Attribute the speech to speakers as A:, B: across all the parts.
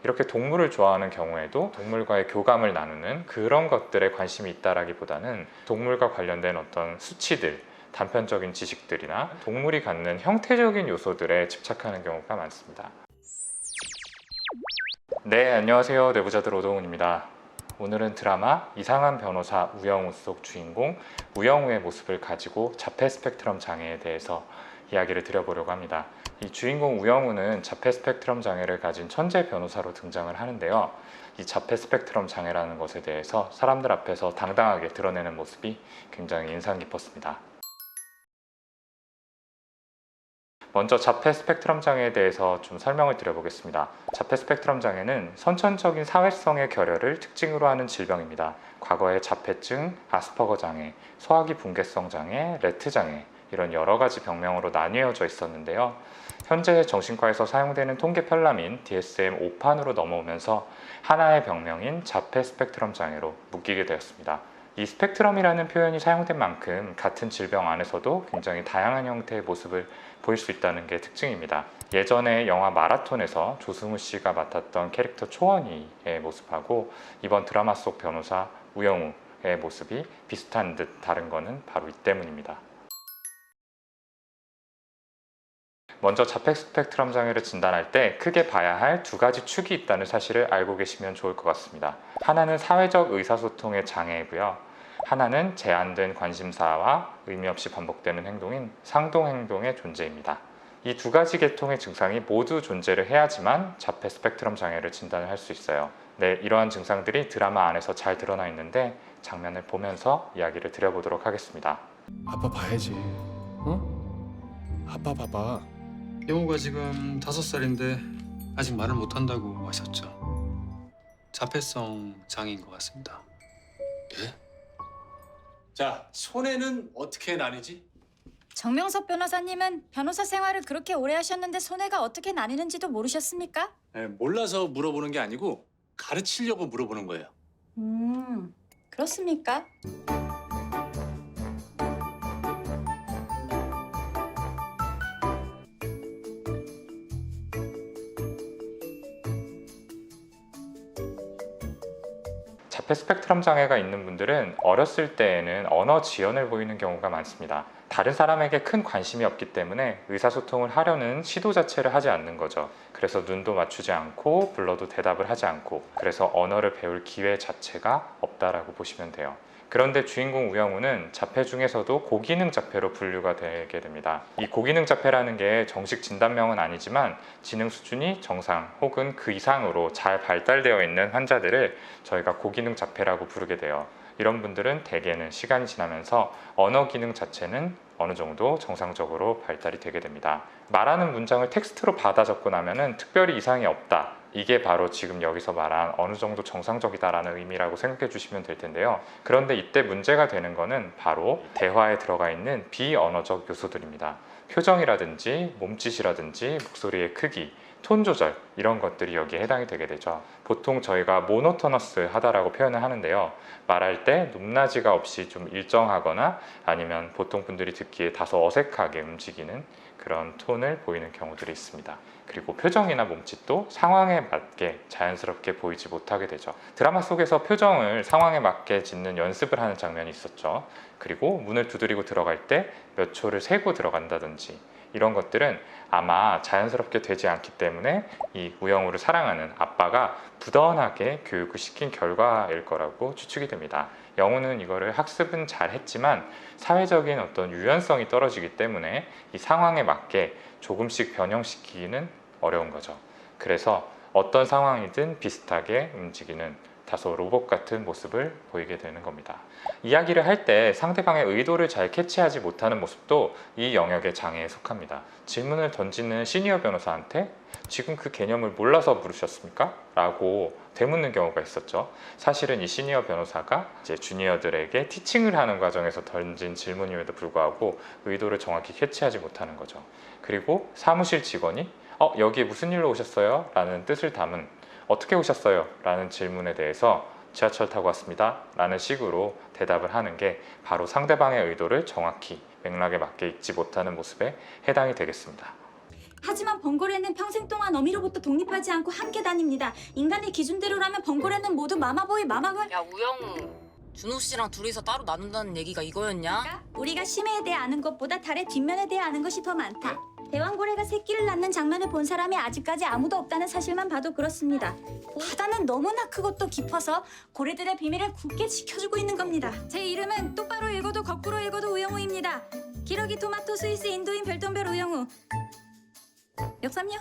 A: 이렇게 동물을 좋아하는 경우에도 동물과의 교감을 나누는 그런 것들에 관심이 있다라기보다는 동물과 관련된 어떤 수치들, 단편적인 지식들이나 동물이 갖는 형태적인 요소들에 집착하는 경우가 많습니다. 네, 안녕하세요. 내부자들 오동훈입니다. 오늘은 드라마 이상한 변호사 우영우 속 주인공 우영우의 모습을 가지고 자폐 스펙트럼 장애에 대해서 이야기를 드려보려고 합니다. 이 주인공 우영우는 자폐 스펙트럼 장애를 가진 천재 변호사로 등장을 하는데요. 이 자폐 스펙트럼 장애라는 것에 대해서 사람들 앞에서 당당하게 드러내는 모습이 굉장히 인상 깊었습니다. 먼저 자폐 스펙트럼 장애에 대해서 좀 설명을 드려보겠습니다. 자폐 스펙트럼 장애는 선천적인 사회성의 결여를 특징으로 하는 질병입니다. 과거에 자폐증, 아스퍼거 장애, 소화기 붕괴성 장애, 레트 장애 이런 여러 가지 병명으로 나뉘어져 있었는데요. 현재 정신과에서 사용되는 통계 편람인 DSM-5판으로 넘어오면서 하나의 병명인 자폐 스펙트럼 장애로 묶이게 되었습니다. 이 스펙트럼이라는 표현이 사용된 만큼 같은 질병 안에서도 굉장히 다양한 형태의 모습을 보일 수 있다는 게 특징입니다. 예전에 영화 마라톤에서 조승우 씨가 맡았던 캐릭터 초원이의 모습하고 이번 드라마 속 변호사 우영우의 모습이 비슷한 듯 다른 거는 바로 이 때문입니다. 먼저 자폐 스펙트럼 장애를 진단할 때 크게 봐야 할 두 가지 축이 있다는 사실을 알고 계시면 좋을 것 같습니다. 하나는 사회적 의사소통의 장애이고요. 하나는 제한된 관심사와 의미 없이 반복되는 행동인 상동행동의 존재입니다. 이 두 가지 계통의 증상이 모두 존재를 해야지만 자폐 스펙트럼 장애를 진단을 할 수 있어요. 네, 이러한 증상들이 드라마 안에서 잘 드러나 있는데 장면을 보면서 이야기를 드려보도록 하겠습니다.
B: 아빠 봐야지. 어? 아빠 봐봐.
C: 영호가 지금 5살인데 아직 말을 못한다고 하셨죠? 자폐성 장애인 것 같습니다.
B: 예? 자, 손해는 어떻게 나뉘지?
D: 정명석 변호사님은 변호사 생활을 그렇게 오래 하셨는데 손해가 어떻게 나뉘는지도 모르셨습니까?
B: 몰라서 물어보는 게 아니고 가르치려고 물어보는 거예요.
D: 그렇습니까?
A: 자폐 스펙트럼 장애가 있는 분들은 어렸을 때에는 언어 지연을 보이는 경우가 많습니다. 다른 사람에게 큰 관심이 없기 때문에 의사소통을 하려는 시도 자체를 하지 않는 거죠. 그래서 눈도 맞추지 않고 불러도 대답을 하지 않고 그래서 언어를 배울 기회 자체가 없다라고 보시면 돼요. 그런데 주인공 우영우는 자폐 중에서도 고기능 자폐로 분류가 되게 됩니다. 이 고기능 자폐라는 게 정식 진단명은 아니지만 지능 수준이 정상 혹은 그 이상으로 잘 발달되어 있는 환자들을 저희가 고기능 자폐라고 부르게 돼요. 이런 분들은 대개는 시간이 지나면서 언어 기능 자체는 어느 정도 정상적으로 발달이 되게 됩니다. 말하는 문장을 텍스트로 받아 적고 나면은 특별히 이상이 없다. 이게 바로 지금 여기서 말한 어느 정도 정상적이다라는 의미라고 생각해 주시면 될 텐데요. 그런데 이때 문제가 되는 거는 바로 대화에 들어가 있는 비언어적 요소들입니다. 표정이라든지 몸짓이라든지 목소리의 크기, 톤 조절 이런 것들이 여기에 해당이 되게 되죠. 보통 저희가 모노토너스 하다라고 표현을 하는데요. 말할 때 높낮이가 없이 좀 일정하거나 아니면 보통 분들이 듣기에 다소 어색하게 움직이는 그런 톤을 보이는 경우들이 있습니다. 그리고 표정이나 몸짓도 상황에 맞게 자연스럽게 보이지 못하게 되죠. 드라마 속에서 표정을 상황에 맞게 짓는 연습을 하는 장면이 있었죠. 그리고 문을 두드리고 들어갈 때 몇 초를 세고 들어간다든지 이런 것들은 아마 자연스럽게 되지 않기 때문에 이 우영우를 사랑하는 아빠가 부단하게 교육을 시킨 결과일 거라고 추측이 됩니다. 영우는 이거를 학습은 잘 했지만 사회적인 어떤 유연성이 떨어지기 때문에 이 상황에 맞게 조금씩 변형시키기는 어려운 거죠. 그래서 어떤 상황이든 비슷하게 움직이는 다소 로봇 같은 모습을 보이게 되는 겁니다. 이야기를 할 때 상대방의 의도를 잘 캐치하지 못하는 모습도 이 영역의 장애에 속합니다. 질문을 던지는 시니어 변호사한테 지금 그 개념을 몰라서 물으셨습니까? 라고 되묻는 경우가 있었죠. 사실은 이 시니어 변호사가 이제 주니어들에게 티칭을 하는 과정에서 던진 질문임에도 불구하고 의도를 정확히 캐치하지 못하는 거죠. 그리고 사무실 직원이 여기에 무슨 일로 오셨어요? 라는 뜻을 담은 어떻게 오셨어요? 라는 질문에 대해서 지하철 타고 왔습니다 라는 식으로 대답을 하는 게 바로 상대방의 의도를 정확히 맥락에 맞게 읽지 못하는 모습에 해당이 되겠습니다.
D: 하지만 번고래는 평생 동안 어미로부터 독립하지 않고 함께 다닙니다. 인간의 기준대로라면 번고래는 모두 마마보이 마마걸.
E: 야 우영우, 준호 씨랑 둘이서 따로 나눈다는 얘기가 이거였냐?
D: 우리가 심해에 대해 아는 것보다 달의 뒷면에 대해 아는 것이 더 많다. 대왕고래가 새끼를 낳는 장면을 본 사람이 아직까지 아무도 없다는 사실만 봐도 그렇습니다. 바다는 너무나 크고 또 깊어서 고래들의 비밀을 굳게 지켜주고 있는 겁니다. 제 이름은 똑바로 읽어도 거꾸로 읽어도 우영우입니다. 기러기 토마토 스위스 인도인 별똥별 우영우. 역삼요?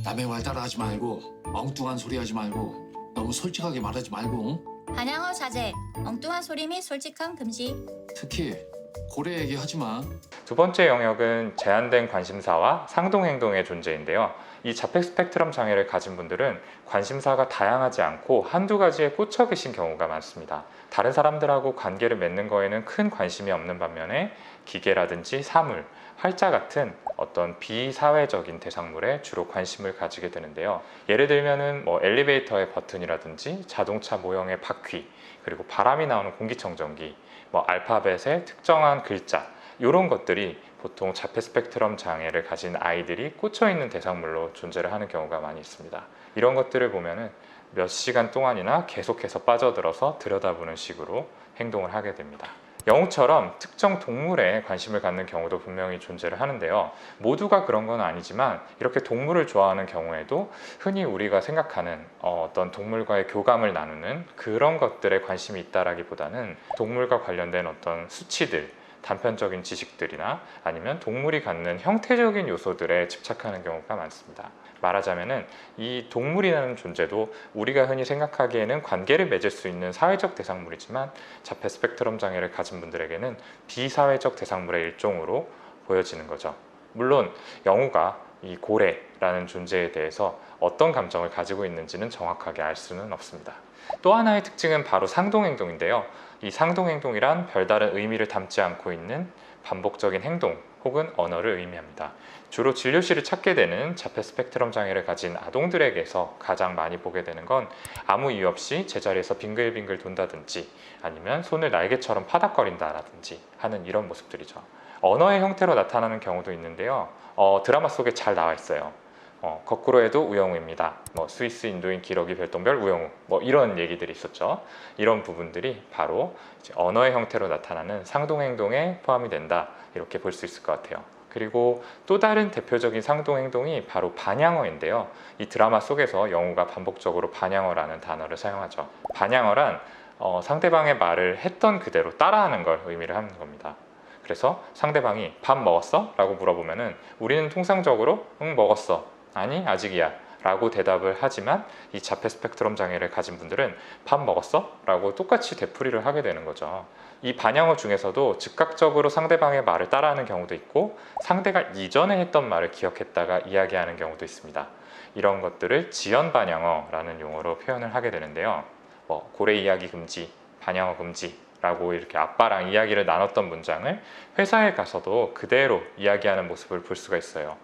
F: 남의 말 따라하지 말고 엉뚱한 소리 하지 말고 너무 솔직하게 말하지 말고
D: 반향어 자제. 엉뚱한 소리 및 솔직함 금지.
F: 특히 고래 얘기하지 마.
A: 두 번째 영역은 제한된 관심사와 상동행동의 존재인데요. 이 자폐 스펙트럼 장애를 가진 분들은 관심사가 다양하지 않고 한두 가지에 꽂혀 계신 경우가 많습니다. 다른 사람들하고 관계를 맺는 거에는 큰 관심이 없는 반면에 기계라든지 사물, 활자 같은 어떤 비사회적인 대상물에 주로 관심을 가지게 되는데요. 예를 들면은 엘리베이터의 버튼이라든지 자동차 모형의 바퀴, 그리고 바람이 나오는 공기청정기, 알파벳의 특정한 글자, 이런 것들이 보통 자폐 스펙트럼 장애를 가진 아이들이 꽂혀 있는 대상물로 존재를 하는 경우가 많이 있습니다. 이런 것들을 보면은 몇 시간 동안이나 계속해서 빠져들어서 들여다보는 식으로 행동을 하게 됩니다. 영우처럼 특정 동물에 관심을 갖는 경우도 분명히 존재를 하는데요. 모두가 그런 건 아니지만 이렇게 동물을 좋아하는 경우에도 흔히 우리가 생각하는 어떤 동물과의 교감을 나누는 그런 것들에 관심이 있다라기보다는 동물과 관련된 어떤 수치들, 단편적인 지식들이나 아니면 동물이 갖는 형태적인 요소들에 집착하는 경우가 많습니다. 말하자면은 이 동물이라는 존재도 우리가 흔히 생각하기에는 관계를 맺을 수 있는 사회적 대상물이지만 자폐 스펙트럼 장애를 가진 분들에게는 비사회적 대상물의 일종으로 보여지는 거죠. 물론 영우가 이 고래라는 존재에 대해서 어떤 감정을 가지고 있는지는 정확하게 알 수는 없습니다. 또 하나의 특징은 바로 상동행동인데요. 이 상동행동이란 별다른 의미를 담지 않고 있는 반복적인 행동 혹은 언어를 의미합니다. 주로 진료실을 찾게 되는 자폐 스펙트럼 장애를 가진 아동들에게서 가장 많이 보게 되는 건 아무 이유 없이 제자리에서 빙글빙글 돈다든지 아니면 손을 날개처럼 파닥거린다라든지 하는 이런 모습들이죠. 언어의 형태로 나타나는 경우도 있는데요. 드라마 속에 잘 나와 있어요. 거꾸로 해도 우영우입니다. 스위스 인도인 기러기 별똥별 우영우 이런 얘기들이 있었죠. 이런 부분들이 바로 이제 언어의 형태로 나타나는 상동행동에 포함이 된다, 이렇게 볼 수 있을 것 같아요. 그리고 또 다른 대표적인 상동행동이 바로 반향어인데요. 이 드라마 속에서 영우가 반복적으로 반향어라는 단어를 사용하죠. 반향어란 상대방의 말을 했던 그대로 따라하는 걸 의미를 하는 겁니다. 그래서 상대방이 밥 먹었어? 라고 물어보면은 우리는 통상적으로 응 먹었어, 아니 아직이야 라고 대답을 하지만 이 자폐 스펙트럼 장애를 가진 분들은 밥 먹었어? 라고 똑같이 되풀이를 하게 되는 거죠. 이 반향어 중에서도 즉각적으로 상대방의 말을 따라하는 경우도 있고 상대가 이전에 했던 말을 기억했다가 이야기하는 경우도 있습니다. 이런 것들을 지연 반향어라는 용어로 표현을 하게 되는데요. 고래 이야기 금지, 반향어 금지 라고 이렇게 아빠랑 이야기를 나눴던 문장을 회사에 가서도 그대로 이야기하는 모습을 볼 수가 있어요.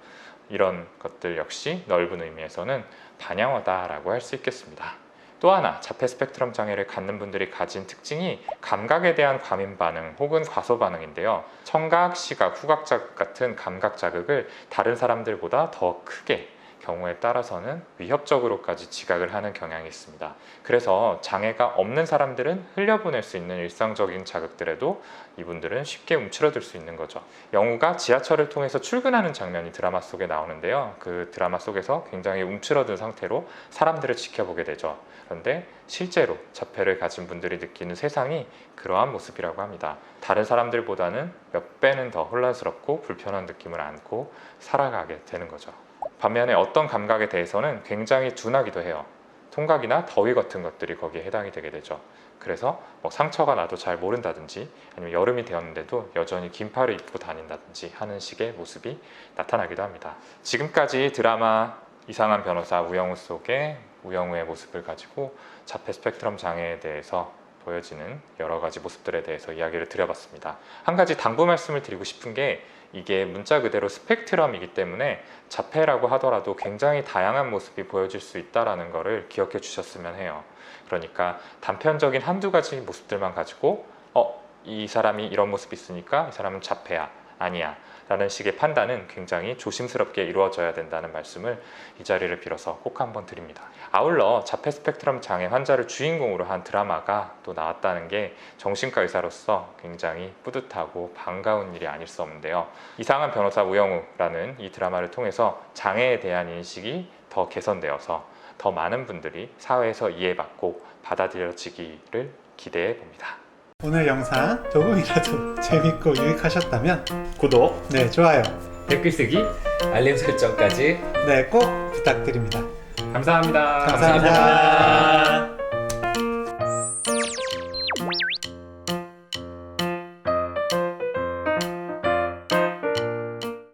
A: 이런 것들 역시 넓은 의미에서는 반향어다라고 할 수 있겠습니다. 또 하나, 자폐 스펙트럼 장애를 갖는 분들이 가진 특징이 감각에 대한 과민 반응 혹은 과소 반응인데요. 청각, 시각, 후각 자극 같은 감각 자극을 다른 사람들보다 더 크게, 경우에 따라서는 위협적으로까지 지각을 하는 경향이 있습니다. 그래서 장애가 없는 사람들은 흘려보낼 수 있는 일상적인 자극들에도 이분들은 쉽게 움츠러들 수 있는 거죠. 영우가 지하철을 통해서 출근하는 장면이 드라마 속에 나오는데요. 그 드라마 속에서 굉장히 움츠러든 상태로 사람들을 지켜보게 되죠. 그런데 실제로 자폐를 가진 분들이 느끼는 세상이 그러한 모습이라고 합니다. 다른 사람들보다는 몇 배는 더 혼란스럽고 불편한 느낌을 안고 살아가게 되는 거죠. 반면에 어떤 감각에 대해서는 굉장히 둔하기도 해요. 통각이나 더위 같은 것들이 거기에 해당이 되게 되죠. 그래서 상처가 나도 잘 모른다든지 아니면 여름이 되었는데도 여전히 긴팔을 입고 다닌다든지 하는 식의 모습이 나타나기도 합니다. 지금까지 드라마 이상한 변호사 우영우 속의 우영우의 모습을 가지고 자폐 스펙트럼 장애에 대해서 보여지는 여러 가지 모습들에 대해서 이야기를 드려봤습니다. 한 가지 당부 말씀을 드리고 싶은 게 이게 문자 그대로 스펙트럼이기 때문에 자폐라고 하더라도 굉장히 다양한 모습이 보여질 수 있다는 것을 기억해 주셨으면 해요. 그러니까 단편적인 한두 가지 모습들만 가지고 이 사람이 이런 모습이 있으니까 이 사람은 자폐야, 아니야 라는 식의 판단은 굉장히 조심스럽게 이루어져야 된다는 말씀을 이 자리를 빌어서 꼭 한번 드립니다. 아울러 자폐 스펙트럼 장애 환자를 주인공으로 한 드라마가 또 나왔다는 게 정신과 의사로서 굉장히 뿌듯하고 반가운 일이 아닐 수 없는데요. 이상한 변호사 우영우라는 이 드라마를 통해서 장애에 대한 인식이 더 개선되어서 더 많은 분들이 사회에서 이해받고 받아들여지기를 기대해 봅니다.
G: 오늘 영상 조금이라도 재밌고 유익하셨다면
H: 구독,
G: 네, 좋아요.
H: 댓글 쓰기, 알림 설정까지
G: 네, 꼭 부탁드립니다.
A: 감사합니다.
G: 감사합니다.